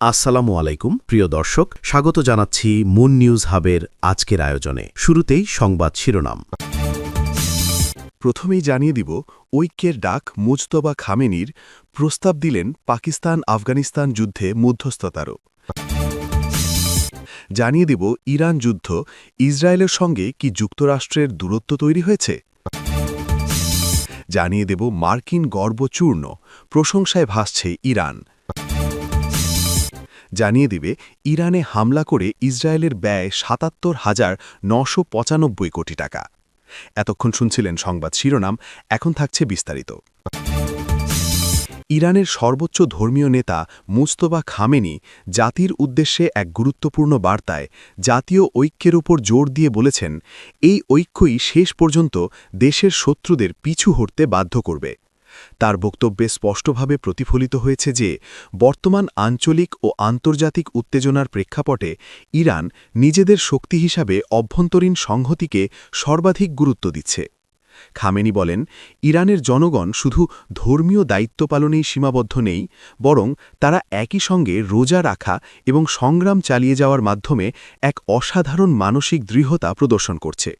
আসসালামু আলাইকুম প্রিয় দর্শক, স্বাগত জানাচ্ছি মুন নিউজ হাবের আজকের আয়োজনে। শুরুতেই সংবাদ শিরোনাম। প্রথমেই জানিয়ে দিব, ঐক্যের ডাক মুজতবা খামেনির, প্রস্তাব দিলেন পাকিস্তান আফগানিস্তান যুদ্ধে মধ্যস্থতারও। জানিয়ে দিব, ইরান যুদ্ধ, ইসরায়েলের সঙ্গে কি যুক্তরাষ্ট্রের দূরত্ব তৈরি হয়েছে। জানিয়ে দেব, মার্কিন গর্ব চূর্ণ, প্রশংসায় ভাসছে ইরান। জানিয়ে দিবে, ইরানে হামলা করে ইসরায়েলের ব্যয় ৭৭,৯৯৫ কোটি টাকা। এতক্ষণ শুনছিলেন সংবাদ শিরোনাম, এখন থাকছে বিস্তারিত। ইরানের সর্বোচ্চ ধর্মীয় নেতা মুজতবা খামেনি জাতির উদ্দেশ্যে এক গুরুত্বপূর্ণ বার্তায় জাতীয় ঐক্যের উপর জোর দিয়ে বলেছেন, এই ঐক্যই শেষ পর্যন্ত দেশের শত্রুদের পিছু হটতে বাধ্য করবে। তার বক্তব্যে স্পষ্টভাবে প্রতিফলিত হয়েছে যে বর্তমান আঞ্চলিক ও আন্তর্জাতিক উত্তেজনার প্রেক্ষাপটে ইরান নিজেদের শক্তি হিসাবে অভ্যন্তরীণ সংহতিকে সর্বাধিক গুরুত্ব দিচ্ছে। খামেনি বলেন, ইরানের জনগণ শুধু ধর্মীয় দায়িত্ব পালনেই সীমাবদ্ধ নেই, বরং তারা একই সঙ্গে রোজা রাখা এবং সংগ্রাম চালিয়ে যাওয়ার মাধ্যমে এক অসাধারণ মানসিক দৃঢ়তা প্রদর্শন করছে।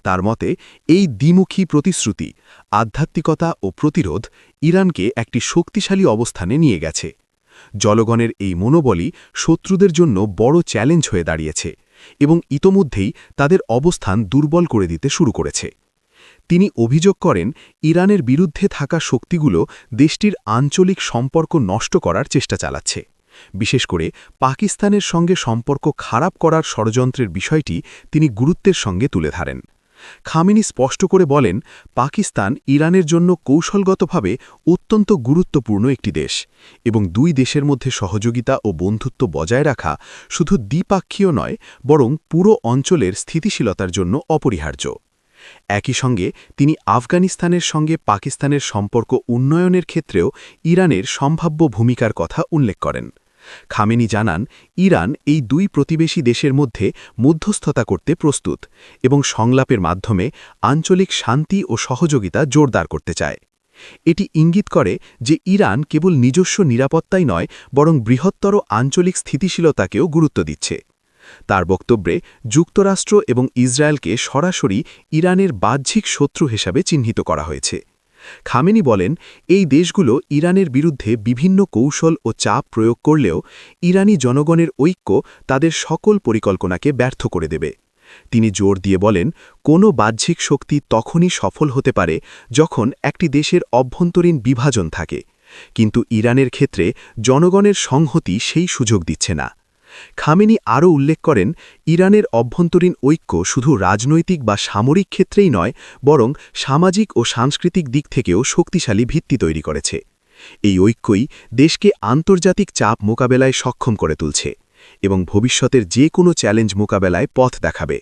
তার মতে, এই দ্বিমুখী প্রতিশ্রুতি, আধ্যাত্মিকতা ও প্রতিরোধ ইরানকে একটি শক্তিশালী অবস্থানে নিয়ে গেছে। জনগণের এই মনোবলই শত্রুদের জন্য বড় চ্যালেঞ্জ হয়ে দাঁড়িয়েছে এবং ইতোমধ্যেই তাদের অবস্থান দুর্বল করে দিতে শুরু করেছে। তিনি অভিযোগ করেন, ইরানের বিরুদ্ধে থাকা শক্তিগুলো দেশটির আঞ্চলিক সম্পর্ক নষ্ট করার চেষ্টা চালাচ্ছে। বিশেষ করে পাকিস্তানের সঙ্গে সম্পর্ক খারাপ করার ষড়যন্ত্রের বিষয়টি তিনি গুরুত্বের সঙ্গে তুলে ধরেন। খামেনি স্পষ্ট করে বলেন, পাকিস্তান ইরানের জন্য কৌশলগতভাবে অত্যন্ত গুরুত্বপূর্ণ একটি দেশ এবং দুই দেশের মধ্যে সহযোগিতা ও বন্ধুত্ব বজায় রাখা শুধু দ্বিপাক্ষীয় নয়, বরং পুরো অঞ্চলের স্থিতিশীলতার জন্য অপরিহার্য। একই সঙ্গে তিনি আফগানিস্তানের সঙ্গে পাকিস্তানের সম্পর্ক উন্নয়নের ক্ষেত্রেও ইরানের সম্ভাব্য ভূমিকার কথা উল্লেখ করেন। খামেনি জানান, ইরান এই দুই প্রতিবেশী দেশের মধ্যে মধ্যস্থতা করতে প্রস্তুত এবং সংলাপের মাধ্যমে আঞ্চলিক শান্তি ও সহযোগিতা জোরদার করতে চায়। এটি ইঙ্গিত করে যে ইরান কেবল নিজস্ব নিরাপত্তাই নয়, বরং বৃহত্তর আঞ্চলিক স্থিতিশীলতাকেও গুরুত্ব দিচ্ছে। তার বক্তব্যে যুক্তরাষ্ট্র এবং ইসরায়েলকে সরাসরি ইরানের বাহ্যিক শত্রু হিসাবে চিহ্নিত করা হয়েছে। খামেনি বলেন, এই দেশগুলো ইরানের বিরুদ্ধে বিভিন্ন কৌশল ও চাপ প্রয়োগ করলেও ইরানি জনগণের ঐক্য তাদের সকল পরিকল্পনাকে ব্যর্থ করে দেবে। তিনি জোর দিয়ে বলেন, কোনো বাহ্যিক শক্তি তখনই সফল হতে পারে যখন একটি দেশের অভ্যন্তরীণ বিভাজন থাকে, কিন্তু ইরানের ক্ষেত্রে জনগণের সংহতি সেই সুযোগ দিচ্ছে না। খামেনি আরও উল্লেখ করেন, ইরানের অভ্যন্তরীণ ঐক্য শুধু রাজনৈতিক বা সামরিক ক্ষেত্রেই নয়, বরং সামাজিক ও সাংস্কৃতিক দিক থেকেও শক্তিশালী ভিত্তি তৈরি করেছে। এই ঐক্যই দেশকে আন্তর্জাতিক চাপ মোকাবেলায় সক্ষম করে তুলছে এবং ভবিষ্যতের যে কোনো চ্যালেঞ্জ মোকাবেলায় পথ দেখাবে।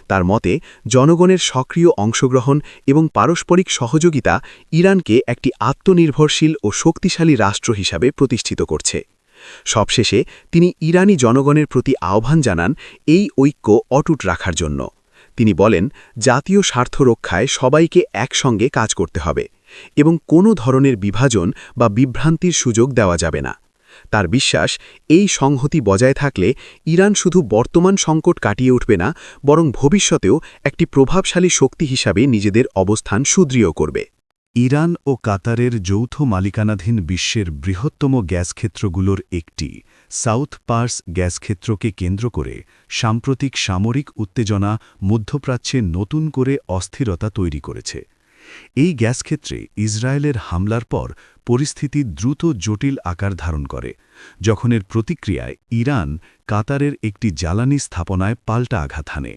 তার মতে, জনগণের সক্রিয় অংশগ্রহণ এবং পারস্পরিক সহযোগিতা ইরানকে একটি আত্মনির্ভরশীল ও শক্তিশালী রাষ্ট্র হিসাবে প্রতিষ্ঠিত করছে। সবশেষে তিনি ইরানি জনগণের প্রতি আহ্বান জানান, এই ঐক্য অটুট রাখার জন্য। তিনি বলেন, জাতীয় স্বার্থ রক্ষায় সবাইকে একসঙ্গে কাজ করতে হবে এবং কোনো ধরনের বিভাজন বা বিভ্রান্তির সুযোগ দেওয়া যাবে না। তার বিশ্বাস, এই সংহতি বজায় থাকলে ইরান শুধু বর্তমান সংকট কাটিয়ে উঠবে না, বরং ভবিষ্যতেও একটি প্রভাবশালী শক্তি হিসাবে নিজেদের অবস্থান সুদৃঢ় করবে। ইরান ও কাতারের যৌথ মালিকানাধীন বিশ্বের বৃহত্তম গ্যাসক্ষেত্রগুলোর একটি সাউথ পার্স গ্যাসক্ষেত্রকে কেন্দ্র করে সাম্প্রতিক সামরিক উত্তেজনা মধ্যপ্রাচ্যে নতুন করে অস্থিরতা তৈরি করেছে। এই গ্যাসক্ষেত্রে ইসরায়েলের হামলার পর পরিস্থিতি দ্রুত জটিল আকার ধারণ করে, যখন এর প্রতিক্রিয়ায় ইরান কাতারের একটি জ্বালানি স্থাপনায় পাল্টা আঘাত হানে।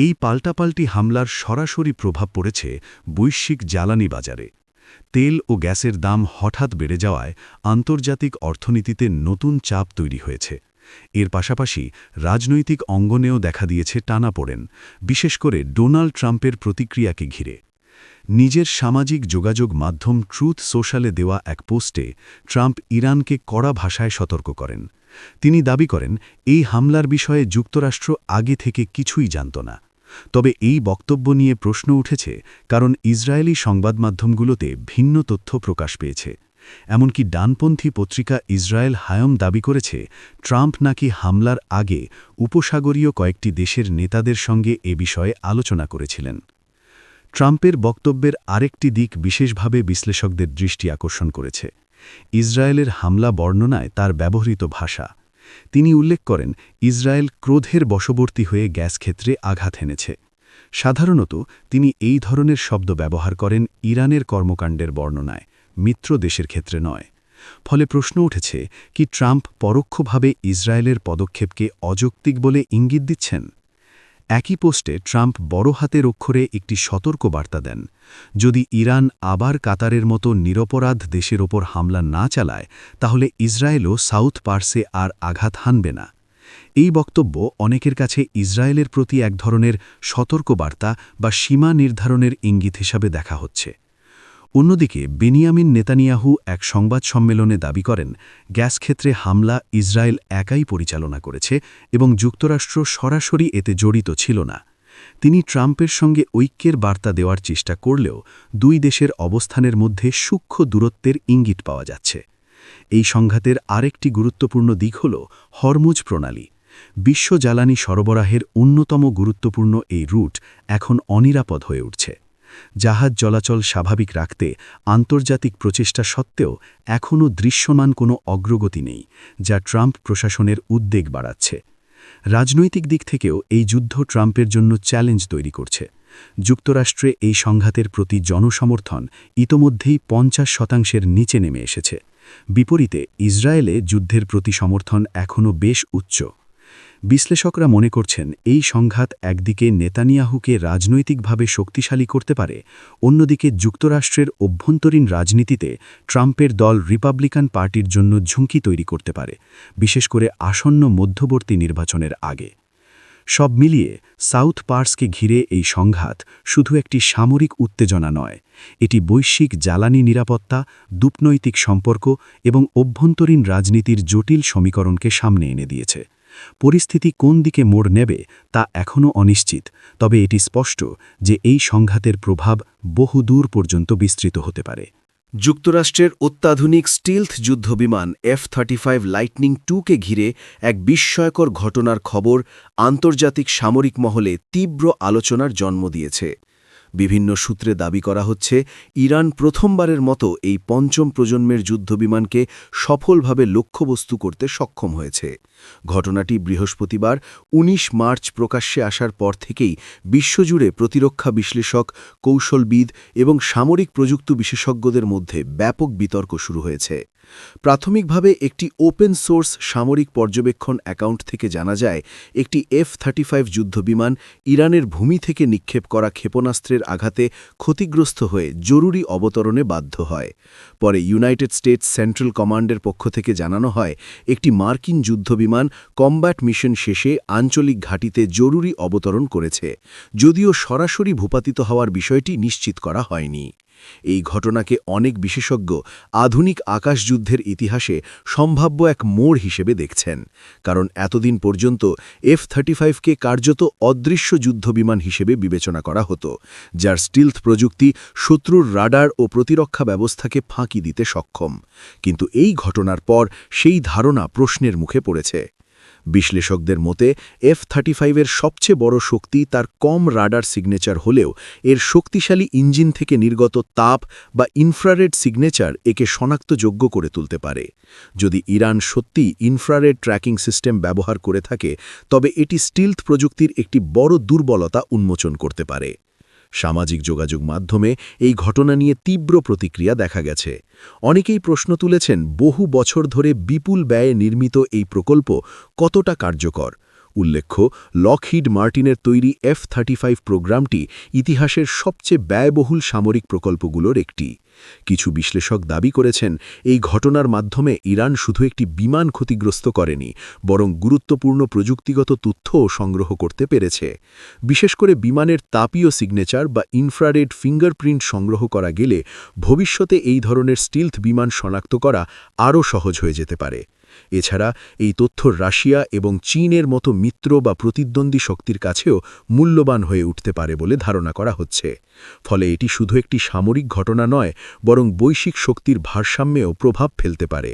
এই পাল্টাপাল্টি হামলার সরাসরি প্রভাব পড়েছে বৈশ্বিক জ্বালানি বাজারে। তেল ও গ্যাসের দাম হঠাৎ বেড়ে যাওয়ায় আন্তর্জাতিক অর্থনীতিতে নতুন চাপ তৈরি হয়েছে। এর পাশাপাশি রাজনৈতিক অঙ্গনেও দেখা দিয়েছে টানাপোড়েন, বিশেষ করে ডোনাল্ড ট্রাম্পের প্রতিক্রিয়াকে ঘিরে। নিজের সামাজিক যোগাযোগ মাধ্যম ট্রুথ সোশ্যালে দেওয়া এক পোস্টে ট্রাম্প ইরানকে কড়া ভাষায় সতর্ক করেন। তিনি দাবি করেন, এই হামলার বিষয়ে যুক্তরাষ্ট্র আগে থেকে কিছুই জানত না। তবে এই বক্তব্য নিয়ে প্রশ্ন উঠেছে কারণ ইসরায়েলি সংবাদমাধ্যমগুলোতে ভিন্ন তথ্য প্রকাশ পেয়েছে এমনকি ডানপন্থী পত্রিকা ইসরায়েল হায়ম দাবি করেছে ট্রাম্প নাকি হামলার আগে উপসাগরীয় কয়েকটি দেশের নেতাদের সঙ্গে এ বিষয়ে আলোচনা করেছিলেন। ট্রাম্পের বক্তব্যের আরেকটি দিক বিশেষভাবে বিশ্লেষকদের দৃষ্টি আকর্ষণ করেছে। ইসরায়েলের হামলা বর্ণনায় তার ব্যবহৃত ভাষা। তিনি উল্লেখ করেন, ইসরায়েল ক্রোধের বশবর্তী হয়ে গ্যাস ক্ষেত্রে আঘাত হেনেছে। সাধারণত তিনি এই ধরনের শব্দ ব্যবহার করেন ইরানের কর্মকাণ্ডের বর্ণনায়, মিত্র দেশের ক্ষেত্রে নয়। ফলে প্রশ্ন উঠেছে, কি ট্রাম্প পরোক্ষভাবে ইসরায়েলের পদক্ষেপকে অযৌক্তিক বলে ইঙ্গিত দিচ্ছেন? একই পোস্টে ট্রাম্প বড় হাতের অক্ষরে একটি সতর্ক বার্তা দেন, যদি ইরান আবার কাতারের মতো নিরপরাধ দেশের ওপর হামলা না চালায় তাহলে ইসরায়েলও সাউথ পার্সে আর আঘাত হানবে না। এই বক্তব্য অনেকের কাছে ইসরায়েলের প্রতি এক ধরনের সতর্কবার্তা বা সীমা নির্ধারণের ইঙ্গিত হিসাবে দেখা হচ্ছে। অন্যদিকে বেনিয়ামিন নেতানিয়াহু এক সংবাদ সম্মেলনে দাবি করেন, গ্যাস ক্ষেত্রে হামলা ইসরায়েল একাই পরিচালনা করেছে এবং যুক্তরাষ্ট্র সরাসরি এতে জড়িত ছিল না। তিনি ট্রাম্পের সঙ্গে ঐক্যের বার্তা দেওয়ার চেষ্টা করলেও দুই দেশের অবস্থানের মধ্যে সূক্ষ্ম দূরত্বের ইঙ্গিত পাওয়া যাচ্ছে। এই সংঘাতের আরেকটি গুরুত্বপূর্ণ দিক হল হরমুজ প্রণালী। বিশ্ব জ্বালানি সরবরাহের অন্যতম গুরুত্বপূর্ণ এই রুট এখন অনিরাপদ হয়ে উঠছে। জাহাজ চলাচল স্বাভাবিক রাখতে আন্তর্জাতিক প্রচেষ্টা সত্ত্বেও এখনও দৃশ্যমান কোনো অগ্রগতি নেই, যা ট্রাম্প প্রশাসনের উদ্বেগ বাড়াচ্ছে। রাজনৈতিক দিক থেকেও এই যুদ্ধ ট্রাম্পের জন্য চ্যালেঞ্জ তৈরি করছে। যুক্তরাষ্ট্রে এই সংঘাতের প্রতি জনসমর্থন ইতোমধ্যেই 50% নিচে নেমে এসেছে। বিপরীতে ইসরায়েলে যুদ্ধের প্রতি সমর্থন এখনও বেশ উচ্চ। বিশ্লেষকরা মনে করছেন, এই সংঘাত একদিকে নেতানিয়াহুকে রাজনৈতিকভাবে শক্তিশালী করতে পারে, অন্যদিকে যুক্তরাষ্ট্রের অভ্যন্তরীণ রাজনীতিতে ট্রাম্পের দল রিপাবলিকান পার্টির জন্য ঝুঁকি তৈরি করতে পারে, বিশেষ করে আসন্ন মধ্যবর্তী নির্বাচনের আগে। সব মিলিয়ে সাউথ পার্সকে ঘিরে এই সংঘাত শুধু একটি সামরিক উত্তেজনা নয়, এটি বৈশ্বিক জ্বালানি নিরাপত্তা, কূটনৈতিক সম্পর্ক এবং অভ্যন্তরীণ রাজনীতির জটিল সমীকরণকে সামনে এনে দিয়েছে। পরিস্থিতি কোন দিকে মোড় নেবে তা এখনও অনিশ্চিত, তবে এটি স্পষ্ট যে এই সংঘাতের প্রভাব বহুদূর পর্যন্ত বিস্তৃত হতে পারে। যুক্তরাষ্ট্রের অত্যাধুনিক স্টিলথ যুদ্ধবিমান F-35 লাইটনিং 2কে ঘিরে এক বিস্ময়কর ঘটনার খবর আন্তর্জাতিক সামরিক মহলে তীব্র আলোচনার জন্ম দিয়েছে। বিভিন্ন সূত্রে দাবি করা হচ্ছে, ইরান প্রথমবারের মতো এই পঞ্চম প্রজন্মের যুদ্ধবিমানকে সফলভাবে লক্ষ্যবস্তু করতে সক্ষম হয়েছে। ঘটনাটি বৃহস্পতিবার ১৯ মার্চ প্রকাশ্যে আসার পর থেকেই বিশ্বজুড়ে প্রতিরক্ষা বিশ্লেষক, কৌশলবিদ এবং সামরিক প্রযুক্তি বিশেষজ্ঞদের মধ্যে ব্যাপক বিতর্ক শুরু হয়েছে। প্রাথমিকভাবে একটি ওপেন সোর্স সামরিক পর্যবেক্ষণ অ্যাকাউন্ট থেকে জানা যায়, একটি F-35 যুদ্ধবিমান ইরানের ভূমি থেকে নিক্ষেপ করা ক্ষেপণাস্ত্রের আঘাতে ক্ষতিগ্রস্ত হয়ে জরুরি অবতরণে বাধ্য হয়। পরে ইউনাইটেড স্টেটস সেন্ট্রাল কমান্ডের পক্ষ থেকে জানানো হয়, একটি মার্কিন যুদ্ধবিমান কমব্যাট মিশন শেষে আঞ্চলিক ঘাঁটিতে জরুরি অবতরণ করেছে, যদিও সরাসরি ভূপাতিত হওয়ার বিষয়টি নিশ্চিত করা হয়নি। এই ঘটনাকে অনেক বিশেষজ্ঞ আধুনিক আকাশযুদ্ধের ইতিহাসে সম্ভাব্য এক মোড় হিসেবে দেখছেন, কারণ এতদিন পর্যন্ত F-35কে কার্যত অদৃশ্য যুদ্ধবিমান হিসেবে বিবেচনা করা হতো, যার স্টিলথ প্রযুক্তি শত্রুর রাডার ও প্রতিরক্ষা ব্যবস্থাকে ফাঁকি দিতে সক্ষম। কিন্তু এই ঘটনার পর সেই ধারণা প্রশ্নের মুখে পড়েছে। বিশ্লেষকদের মতে F-35-এর সবচেয়ে বড় শক্তি তার কম রাডার সিগনেচার হলেও এর শক্তিশালী ইঞ্জিন থেকে নির্গত তাপ বা ইনফ্রারেড সিগনেচার একে শনাক্তযোগ্য করে তুলতে পারে। যদি ইরান সত্যিই ইনফ্রারেড ট্র্যাকিং সিস্টেম ব্যবহার করে থাকে, তবে এটি স্টিলথ প্রযুক্তির একটি বড় দুর্বলতা উন্মোচন করতে পারে। সামাজিক যোগাযোগ মাধ্যমে এই ঘটনা নিয়ে তীব্র প্রতিক্রিয়া দেখা গেছে। অনেকেই প্রশ্ন তুলেছেন, বহু বছর ধরে বিপুল ব্যয়ে নির্মিত এই প্রকল্প কতটা কার্যকর। উল্লেখ্য, লকহিড মার্টিনের তৈরি F-35 প্রোগ্রামটি ইতিহাসের সবচেয়ে ব্যয়বহুল সামরিক প্রকল্পগুলোর একটি। কিছু বিশ্লেষক দাবি করেছেন, এই ঘটনার মাধ্যমে ইরান শুধু একটি বিমান ক্ষতিগ্রস্ত করেনি, বরং গুরুত্বপূর্ণ প্রযুক্তিগত তথ্যও সংগ্রহ করতে পেরেছে। বিশেষ করে বিমানের তাপীয় সিগনেচার বা ইনফ্রারেড ফিঙ্গারপ্রিন্ট সংগ্রহ করা গেলে ভবিষ্যতে এই ধরনের স্টিলথ বিমান শনাক্ত করা আরও সহজ হয়ে যেতে পারে। এছাড়া এই তথ্য রাশিয়া এবং চীনের মতো মিত্র বা প্রতিদ্বন্দ্বী শক্তির কাছেও মূল্যবান হয়ে উঠতে পারে বলে ধারণা করা হচ্ছে। ফলে এটি শুধু একটি সামরিক ঘটনা নয়, বরং বৈশ্বিক শক্তির ভারসাম্যেও প্রভাব ফেলতে পারে।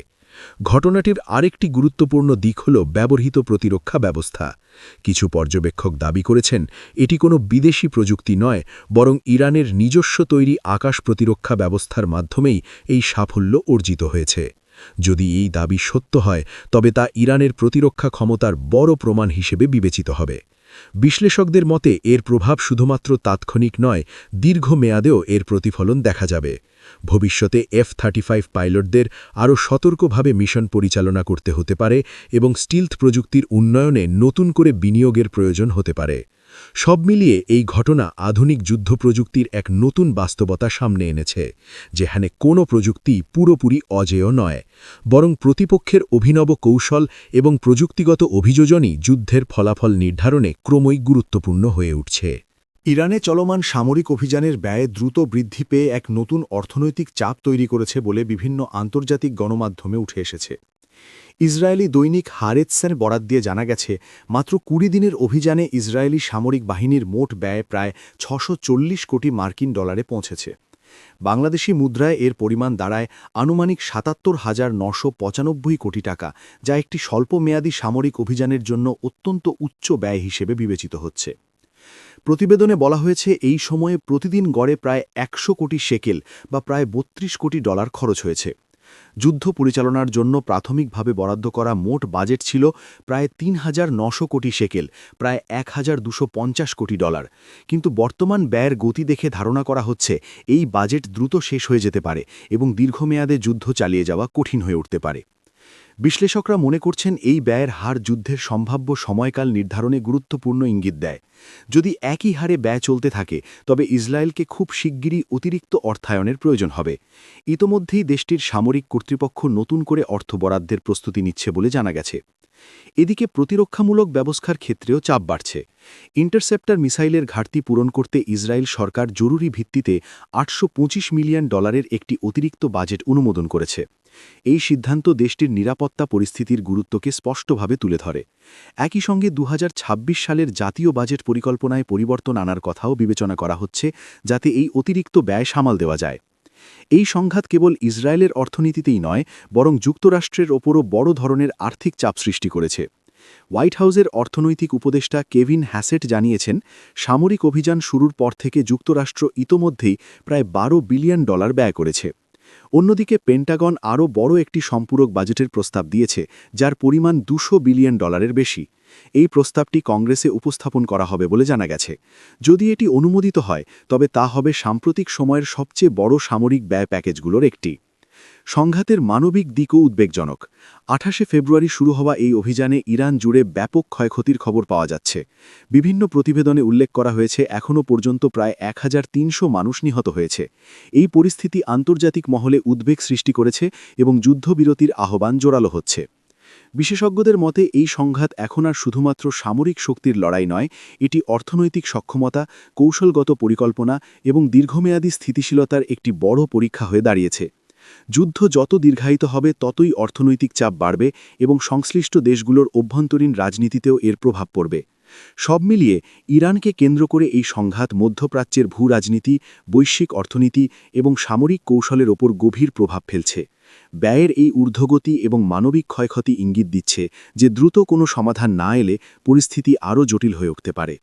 ঘটনাটির আরেকটি গুরুত্বপূর্ণ দিক হল ব্যবহৃত প্রতিরক্ষা ব্যবস্থা। কিছু পর্যবেক্ষক দাবি করেছেন এটি কোনো বিদেশি প্রযুক্তি নয়, বরং ইরানের নিজস্ব তৈরি আকাশ প্রতিরক্ষা ব্যবস্থার মাধ্যমেই এই সাফল্য অর্জিত হয়েছে। যদি এই দাবি সত্য হয়, তবে তা ইরানের প্রতিরক্ষা ক্ষমতার বড় প্রমাণ হিসেবে বিবেচিত হবে। বিশ্লেষকদের মতে এর প্রভাব শুধুমাত্র তাৎক্ষণিক নয়, দীর্ঘমেয়াদেও এর প্রতিফলন দেখা যাবে। ভবিষ্যতে F-35 পাইলটদের আরও সতর্কভাবে মিশন পরিচালনা করতে হতে পারে এবং স্টিলথ প্রযুক্তির উন্নয়নে নতুন করে বিনিয়োগের প্রয়োজন হতে পারে। সব মিলিয়ে এই ঘটনা আধুনিক যুদ্ধ প্রযুক্তির এক নতুন বাস্তবতা সামনে এনেছে, যেখানে কোনো প্রযুক্তি পুরোপুরি অজেয় নয়, বরং প্রতিপক্ষের অভিনব কৌশল এবং প্রযুক্তিগত অভিযোজনই যুদ্ধের ফলাফল নির্ধারণে ক্রমই গুরুত্বপূর্ণ হয়ে উঠছে। ইরানে চলমান সামরিক অভিযানের ব্যয় দ্রুত বৃদ্ধি পেয়ে এক নতুন অর্থনৈতিক চাপ তৈরি করেছে বলে বিভিন্ন আন্তর্জাতিক গণমাধ্যমে উঠে এসেছে। ইসরায়েলি দৈনিক হারেতসের বরাত দিয়ে জানা গেছে, মাত্র ২০ দিনের অভিযানে ইসরায়েলি সামরিক বাহিনীর মোট ব্যয় প্রায় ৬৪০ কোটি মার্কিন ডলারে পৌঁছেছে। বাংলাদেশি মুদ্রায় এর পরিমাণ দাঁড়ায় আনুমানিক ৭৭,৯৯৫ কোটি টাকা, যা একটি স্বল্পমেয়াদী সামরিক অভিযানের জন্য অত্যন্ত উচ্চ ব্যয় হিসেবে বিবেচিত হচ্ছে। প্রতিবেদনে বলা হয়েছে এই সময়ে প্রতিদিন গড়ে প্রায় ১০০ কোটি শেকেল বা প্রায় ৩২ কোটি ডলার খরচ হয়েছে। যুদ্ধ পরিচালনার জন্য প্রাথমিকভাবে বরাদ্দ করা মোট বাজেট ছিল প্রায় ৩,৯০০ কোটি শেকেল, প্রায় ১,২৫০ কোটি ডলার। কিন্তু বর্তমান ব্যয়ের গতি দেখে ধারণা করা হচ্ছে এই বাজেট দ্রুত শেষ হয়ে যেতে পারে এবং দীর্ঘমেয়াদে যুদ্ধ চালিয়ে যাওয়া কঠিন হয়ে উঠতে পারে। বিশ্লেষকরা মনে করছেন এই ব্যয়ের হার যুদ্ধের সম্ভাব্য সময়কাল নির্ধারণে গুরুত্বপূর্ণ ইঙ্গিত দেয়। যদি একই হারে ব্যয় চলতে থাকে, তবে ইসরায়েলকে খুব শিগগিরই অতিরিক্ত অর্থায়নের প্রয়োজন হবে। ইতোমধ্যেই দেশটির সামরিক কর্তৃপক্ষ নতুন করে অর্থ বরাদ্দের প্রস্তুতি নিচ্ছে বলে জানা গেছে। এদিকে প্রতিরক্ষামূলক ব্যবস্থার ক্ষেত্রেও চাপ বাড়ছে। ইন্টারসেপ্টর মিসাইলের ঘাটতি পূরণ করতে ইসরায়েল সরকার জরুরি ভিত্তিতে $৮২৫ মিলিয়ন একটি অতিরিক্ত বাজেট অনুমোদন করেছে। এই সিদ্ধান্ত দেশটির নিরাপত্তা পরিস্থিতির গুরুত্বকে স্পষ্টভাবে তুলে ধরে। একই সঙ্গে ২০২৬ সালের জাতীয় বাজেট পরিকল্পনায় পরিবর্তন আনার কথাও বিবেচনা করা হচ্ছে, যাতে এই অতিরিক্ত ব্যয় সামাল দেওয়া যায়। এই সংঘাত কেবল ইসরায়েলের অর্থনীতিতেই নয়, বরং যুক্তরাষ্ট্রের ওপরও বড় ধরনের আর্থিক চাপ সৃষ্টি করেছে। হোয়াইট হাউসের অর্থনৈতিক উপদেষ্টা কেভিন হ্যাসেট জানিয়েছেন, সামরিক অভিযান শুরুর পর থেকে যুক্তরাষ্ট্র ইতোমধ্যেই প্রায় $১২ বিলিয়ন ব্যয় করেছে। অন্যদিকে পেন্টাগন আরও বড় একটি সম্পূরক বাজেটের প্রস্তাব দিয়েছে, যার পরিমাণ $২০০ বিলিয়ন বেশি। এই প্রস্তাবটি কংগ্রেসে উপস্থাপন করা হবে বলে জানা গেছে। যদি এটি অনুমোদিত হয়, তবে তা হবে সাম্প্রতিক সময়ের সবচেয়ে বড় সামরিক ব্যয় প্যাকেজগুলোর একটি। সংঘাতের মানবিক দিকও উদ্বেগজনক। ২৮ ফেব্রুয়ারি শুরু হওয়া এই অভিযানে ইরান জুড়ে ব্যাপক ক্ষয়ক্ষতির খবর পাওয়া যাচ্ছে। বিভিন্ন প্রতিবেদনে উল্লেখ করা হয়েছে এখনও পর্যন্ত প্রায় ১৩০০ মানুষ নিহত হয়েছে। এই পরিস্থিতি আন্তর্জাতিক মহলে উদ্বেগ সৃষ্টি করেছে এবং যুদ্ধবিরতির আহ্বান জোরালো হচ্ছে। বিশেষজ্ঞদের মতে এই সংঘাত এখন আর শুধুমাত্র সামরিক শক্তির লড়াই নয়, এটি অর্থনৈতিক সক্ষমতা, কৌশলগত পরিকল্পনা এবং দীর্ঘমেয়াদী স্থিতিশীলতার একটি বড় পরীক্ষা হয়ে দাঁড়িয়েছে। যুদ্ধ যত দীর্ঘায়িত হবে, ততই অর্থনৈতিক চাপ বাড়বে এবং সংশ্লিষ্ট দেশগুলোর অভ্যন্তরীণ রাজনীতিতেও এর প্রভাব পড়বে। সব মিলিয়ে ইরানকে কেন্দ্র করে এই সংঘাত মধ্যপ্রাচ্যের ভূরাজনীতি, বৈশ্বিক অর্থনীতি এবং সামরিক কৌশলের ওপর গভীর প্রভাব ফেলছে। ব্যয়ের এই ঊর্ধ্বগতি এবং মানবিক ক্ষয়ক্ষতি ইঙ্গিত দিচ্ছে যে দ্রুত কোনো সমাধান না এলে পরিস্থিতি আরও জটিল হয়ে উঠতে পারে।